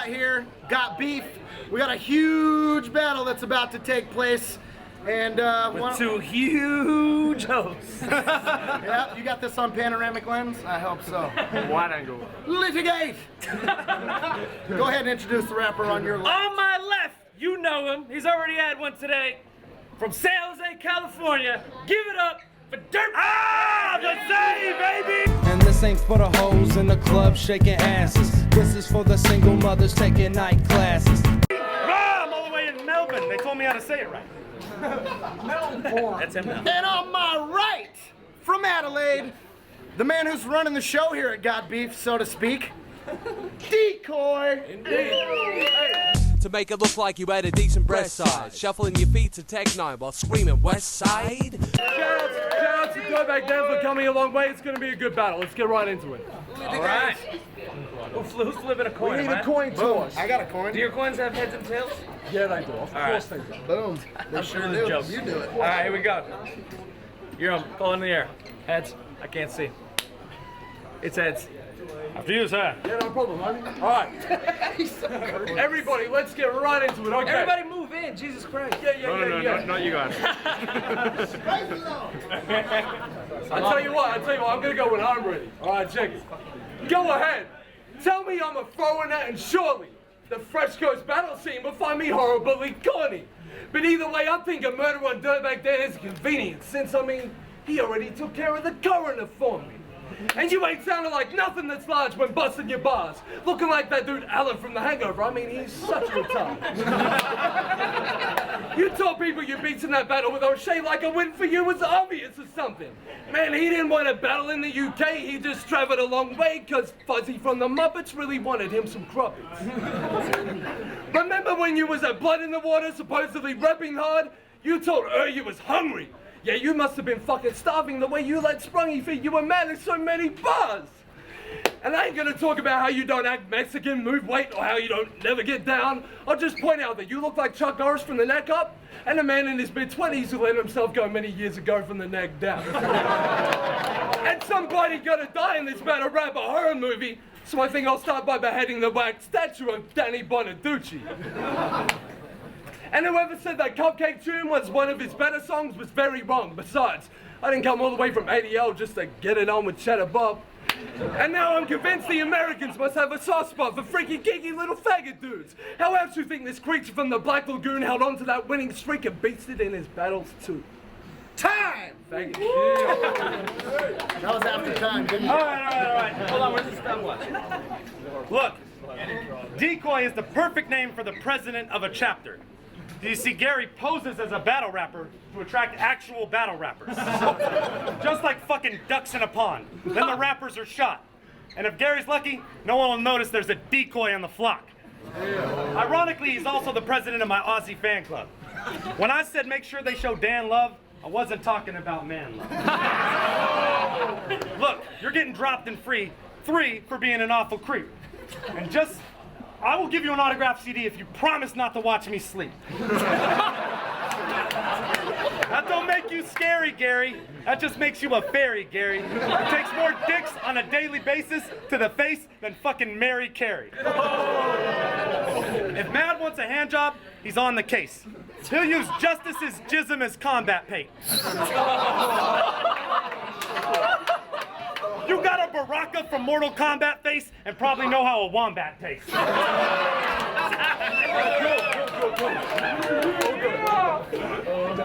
here, got beef. We got a huge battle that's about to take place. And with two huge hosts. Yeah, you got this on panoramic lens? I hope so. Wide angle. Litigate! Go ahead and introduce the rapper on your left. On my left, you know him. He's already had one today. From San Jose, California. Give it up for Dirtbag! Ah, the same, baby! And this ain't for the hoes in the club shaking asses. This is for the single mothers taking night classes. I'm all the way in Melbourne. They told me how to say it right. That's him now. And on my right, from Adelaide, the man who's running the show here at Got Beef, so to speak, Decoy. Indeed. To make it look like you had a decent breast size, shuffling your feet to techno while screaming West Side. Shout out to Dirtbag Dan for coming a long way. It's going to be a good battle. Let's get right into it. All right. Who's flipping a coin? We need a coin toss. I got a coin. Do your coins have heads and tails? Yeah, they do. Of course they do. Boom. They sure do. Joke. You do it. All right, here we go. You're on. Call in the air. Heads. I can't see. It's heads. After you, sir. Yeah, no problem, homie. All right. Everybody, let's get right into it. Okay. Everybody move in. Jesus Christ. Yeah. No, not you guys. I tell you what, I'm going to go when I'm ready. All right, check it. Go ahead. Tell me I'm a throwing that, and surely the Fresh Coast battle scene will find me horribly corny. But either way, I think a murder on Dirtbag Dan is convenient, since, he already took care of the coroner for me. And you ain't sounding like nothing that's large when busting your bars. Looking like that dude Alan from The Hangover. He's such a retard. You told people you beat in that battle with O'Shea like a win for you was obvious or something. Man, he didn't want to battle in the UK. He just traveled a long way because Fuzzy from the Muppets really wanted him some crumpets. Remember when you was at Blood in the Water supposedly repping hard? You told her you was hungry. Yeah, you must have been fucking starving the way you let Sprungy feed you a man in so many bars. And I ain't gonna talk about how you don't act Mexican, move weight, or how you don't never get down. I'll just point out that you look like Chuck Norris from the neck up, and a man in his mid-20s who let himself go many years ago from the neck down. And somebody gotta die in this battle rap or horror movie, so I think I'll start by beheading the wax statue of Danny Bonaducci. And whoever said that Cupcake Tune was one of his better songs was very wrong. Besides, I didn't come all the way from ADL just to get it on with Cheddar Bob. And now I'm convinced the Americans must have a soft spot for freaky, geeky little faggot dudes. How else do you think this creature from the Black Lagoon held on to that winning streak and beasted in his battles too? Time! Faggot. That was after time, didn't you? All right. Hold on, where's the stopwatch? Look, Decoy is the perfect name for the president of a chapter. You see, Gary poses as a battle rapper to attract actual battle rappers. Just like fucking ducks in a pond. Then the rappers are shot. And if Gary's lucky, no one will notice there's a decoy on the flock. Ironically, he's also the president of my Aussie fan club. When I said make sure they show Dan love, I wasn't talking about man love. Look, you're getting dropped in free 3 for being an awful creep. And I will give you an autographed CD if you promise not to watch me sleep. That don't make you scary, Gary. That just makes you a fairy, Gary. It takes more dicks on a daily basis to the face than fucking Mary Carey. If Mad wants a hand job, he's on the case. He'll use Justice's jism as combat paint. You got a Baraka from Mortal Kombat face and probably know how a wombat tastes.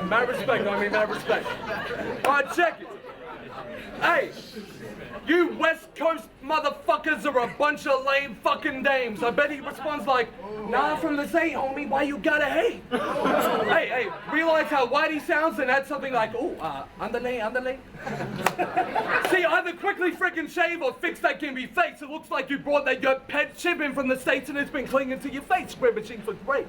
Mad respect, mad respect. All right, check it. Hey, you West Coast motherfuckers are a bunch of lame fucking dames. I bet he responds like, nah, from the Zay, homie, why you gotta hate? Hey, realize how white he sounds and add something like, ooh, underlay. See, either quickly frickin' shave or fix that gimpy face. It looks like you brought that your pet chip in from the States and it's been clinging to your face, scrimmaging for grapes.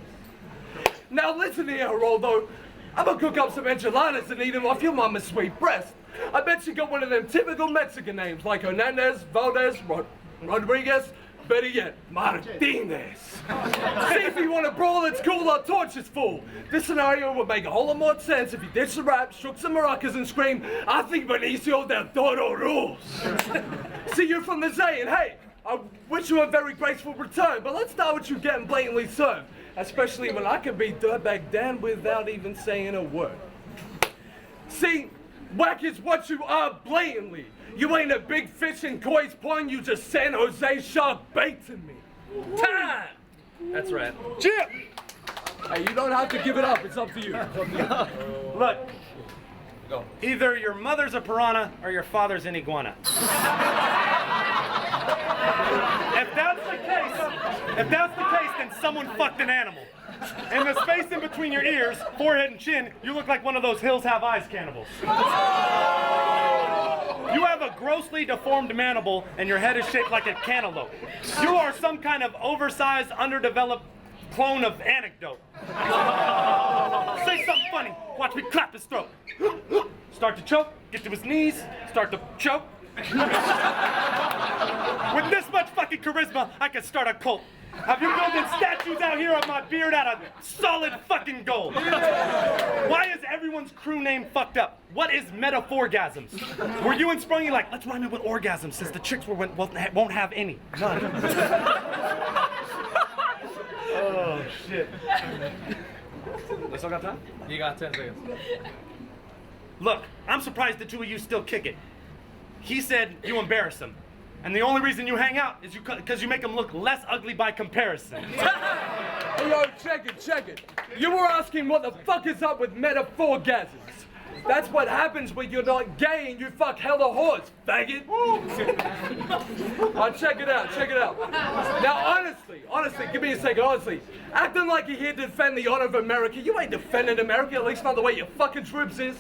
Now listen here, Geraldo. I'm gonna cook up some enchiladas and eat them off your mama's sweet breast. I bet you got one of them typical Mexican names like Hernandez, Valdez, Rodriguez, better yet, Martinez. See, if you want a brawl that's cool, our torch is full. This scenario would make a whole lot more sense if you ditched the rap, shook some maracas and screamed, I think Benicio del Toro rules. See, you're from the Zay, and hey, I wish wish you a very graceful return, but let's start with you getting blatantly served. Especially when I can be Dirtbag Dan without even saying a word. See, whack is what you are blatantly. You ain't a big fish in Coy's Pond, you just San Jose shark bait to me. Time! That's right. Jim! Hey, you don't have to give it up, it's up to you. It's up to you. Look, Go. either your mother's a piranha or your father's an iguana. If that's the case, then someone fucked an animal. In the space in between your ears, forehead, and chin, you look like one of those Hills Have Eyes cannibals. You have a grossly deformed mandible, and your head is shaped like a cantaloupe. You are some kind of oversized, underdeveloped clone of Anecdote. Say something funny. Watch me clap his throat. Start to choke, get to his knees, start to choke. With this much fucking charisma, I could start a cult. Have you building statues out here of my beard out of solid fucking gold? Why is everyone's crew name fucked up? What is metaphorgasms? Were you and Sprungy like, let's rhyme it with orgasms since the chicks won't have any? None. Oh, shit. I still got time? You got 10 seconds. Look, I'm surprised the two of you still kick it. He said you embarrass him. And the only reason you hang out is because you make him look less ugly by comparison. Hey, yo, check it. You were asking what the fuck is up with metaphorgasms. That's what happens when you're not gay and you fuck hella whores, faggot. Check it out. Now, honestly, give me a second, honestly. Acting like you're here to defend the honor of America, you ain't defending America, at least not the way your fucking troops is.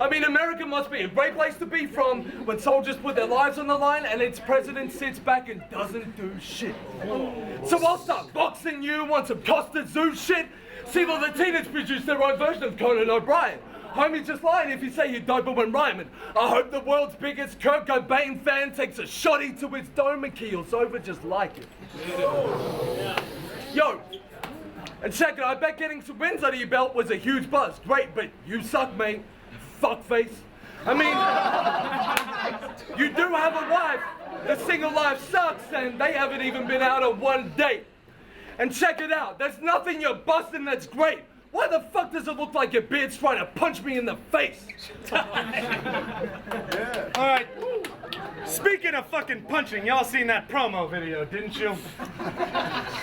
I mean, America must be a great place to be from when soldiers put their lives on the line and its president sits back and doesn't do shit. So I'll start boxing you on some Costa Zoo shit. See, well, the teenagers produce their own version of Conan O'Brien. Homie's just lying if you say you're doper when rhyming. I hope the world's biggest Kurt Cobain fan takes a shotty to his dome and keels over just like it. Yo, and check it, I bet getting some wins under your belt was a huge buzz. Great, but you suck, mate. Fuckface. I mean, you do have a wife. The single life sucks, and they haven't even been out on one date. And check it out, there's nothing you're busting that's great. Why the fuck does it look like your beard's trying to punch me in the face? All right. Speaking of fucking punching, y'all seen that promo video, didn't you?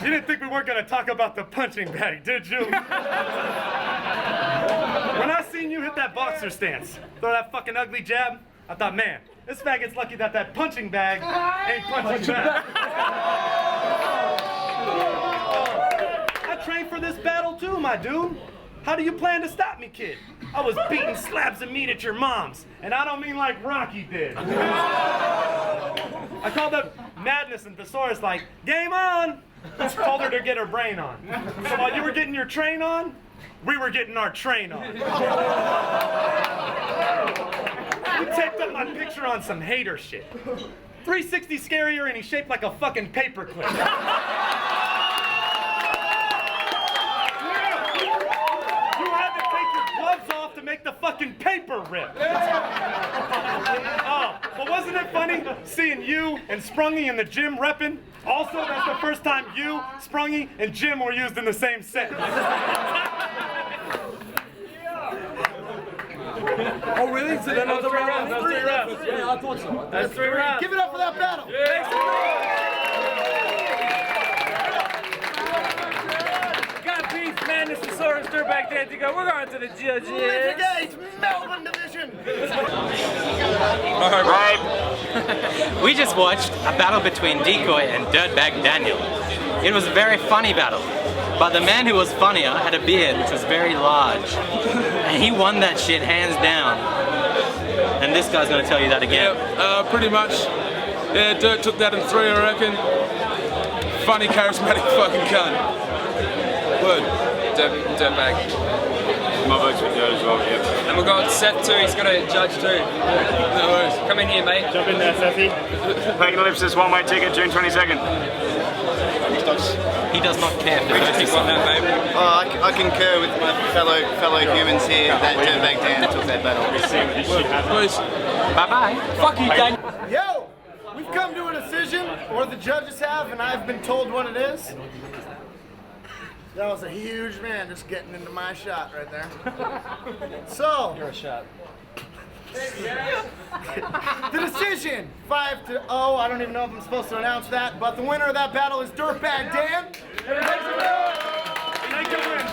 You didn't think we weren't gonna talk about the punching bag, did you? When I seen you hit that boxer stance, throw that fucking ugly jab, I thought, man, this faggot's lucky that punching bag ain't punching back. I trained for this battle too, my dude. How do you plan to stop me, kid? I was beating slabs of meat at your mom's, and I don't mean like Rocky did. I called up Madness and Thesaurus like, game on! Told her to get her brain on. So while you were getting your train on, we were getting our train on. You taped up my picture on some hater shit. 360 scarier and he's shaped like a fucking paperclip. To make the fucking paper rip. Oh, but wasn't it funny seeing you and Sprungy in the gym repping? Also, that's the first time you, Sprungy, and Jim were used in the same sentence. Oh, really? Is it another round? That's 3 rounds. Yeah, I thought so. That's 3 rounds. Give it up for that battle. Madness, Thesaurus, Dirtbag, Dan, Decoy. We're going to the judges. Litigate Melbourne Division. Right. We just watched a battle between Decoy and Dirtbag Daniel. It was a very funny battle, but the man who was funnier had a beard which was very large, and he won that shit hands down. And this guy's going to tell you that again. Yeah, pretty much. Yeah, Dirt took that in 3, I reckon. Funny, charismatic fucking cunt. Word. Dirtbag. My vote's with Dirt as well, yeah. And we've got Seth too, he's got a judge too. No worries. Come in here, mate. Jump in there, Sethy. Paying Ellipsis, one-way ticket, June 22nd. He does not care for I think on that, mate. I concur with my fellow humans here that Dirtbag Dan took that battle. Please. Bye-bye. Fuck you, Dan. Yo, we've come to an decision, or the judges have, and I've been told what it is. That was a huge man just getting into my shot right there. So, You're a shot. the decision, 5-0. I don't even know if I'm supposed to announce that, but the winner of that battle is Dirtbag Dan. Thank you, win.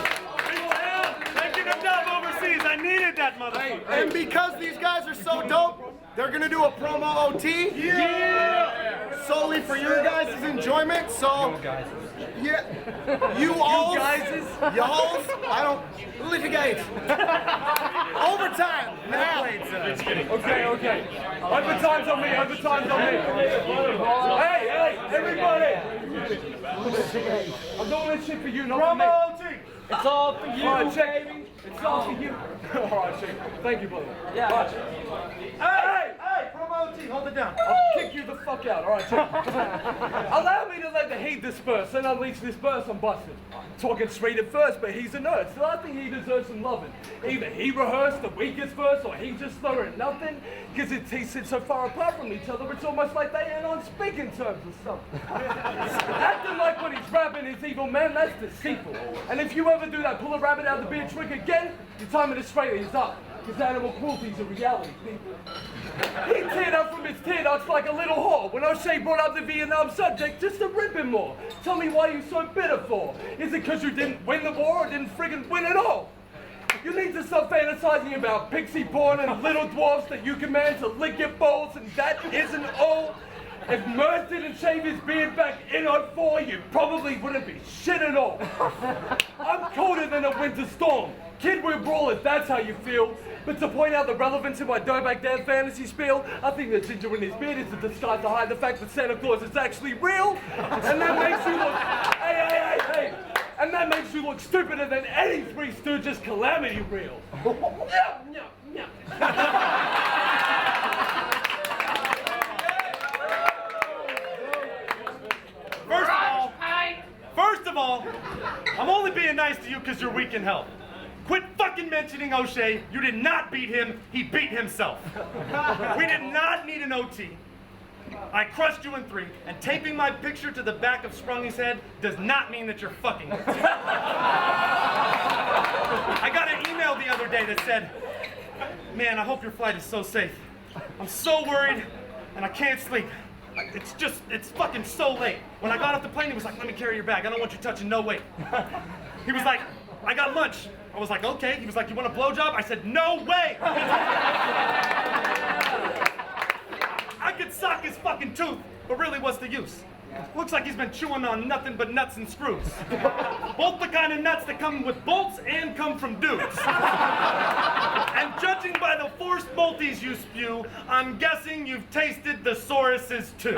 Taking a dub overseas. I needed that motherfucker. And because these guys are so dope, they're gonna do a promo OT. Yeah! Solely for your guys' enjoyment. So, yeah, y'alls, I don't litigate. Overtime now. Okay. Overtime's on me. Hey, everybody. I'm doing this shit for you, not for me. Promo OT. It's all for you, All right, check. baby. It's all for you. All right, check. Thank you, brother. Yeah. All right. Hey, promo OT. Hold it down. I'll kick you the fuck out. All right, check. Allow me to let the heat disperse and unleash this burst on Busted. Talking straight at first, but he's a nerd, so I think he deserves some loving. Either he rehearsed the weakest verse, or he just threw at nothing, because he sits so far apart from each other, it's almost like they ain't on speaking terms or something. Acting like when he's rapping he's evil, man, that's deceitful. And if you ever do that pull a rabbit out of the beer trick again, your time in Australia is up. Because animal cruelty is a reality, people. He teared up from his tear ducts like a little whore when O'Shea brought up the Vietnam subject just to rip him more. Tell me why you so bitter for? Is it because you didn't win the war or didn't friggin' win at all? You need to stop fantasizing about pixie porn and little dwarfs that you command to lick your balls, and that isn't all. If Merz didn't shave his beard back in 04, you probably wouldn't be shit at all. I'm colder than a winter storm. Kid, we're brawlers, that's how you feel. But to point out the relevance in my Dirtbag Dan fantasy spiel, I think the ginger in his beard is a disguise to hide the fact that Santa Claus is actually real. And that makes you look, hey. And that makes you look stupider than any Three Stooges calamity reel. First of all, I'm only being nice to you because you're weak in health. Quit fucking mentioning O'Shea. You did not beat him. He beat himself. We did not need an OT. I crushed you in 3, and taping my picture to the back of Sprungy's head does not mean that you're fucking it. I got an email the other day that said, man, I hope your flight is so safe. I'm so worried, and I can't sleep. It's fucking so late. When I got off the plane, he was like, let me carry your bag. I don't want you touching, no way. He was like, I got lunch. I was like, okay. He was like, you want a blowjob? I said, no way. I could sock his fucking tooth, but really what's the use? Looks like he's been chewing on nothing but nuts and screws. Both the kind of nuts that come with bolts and come from dudes. And judging by the forced multis you spew, I'm guessing you've tasted the sauruses too.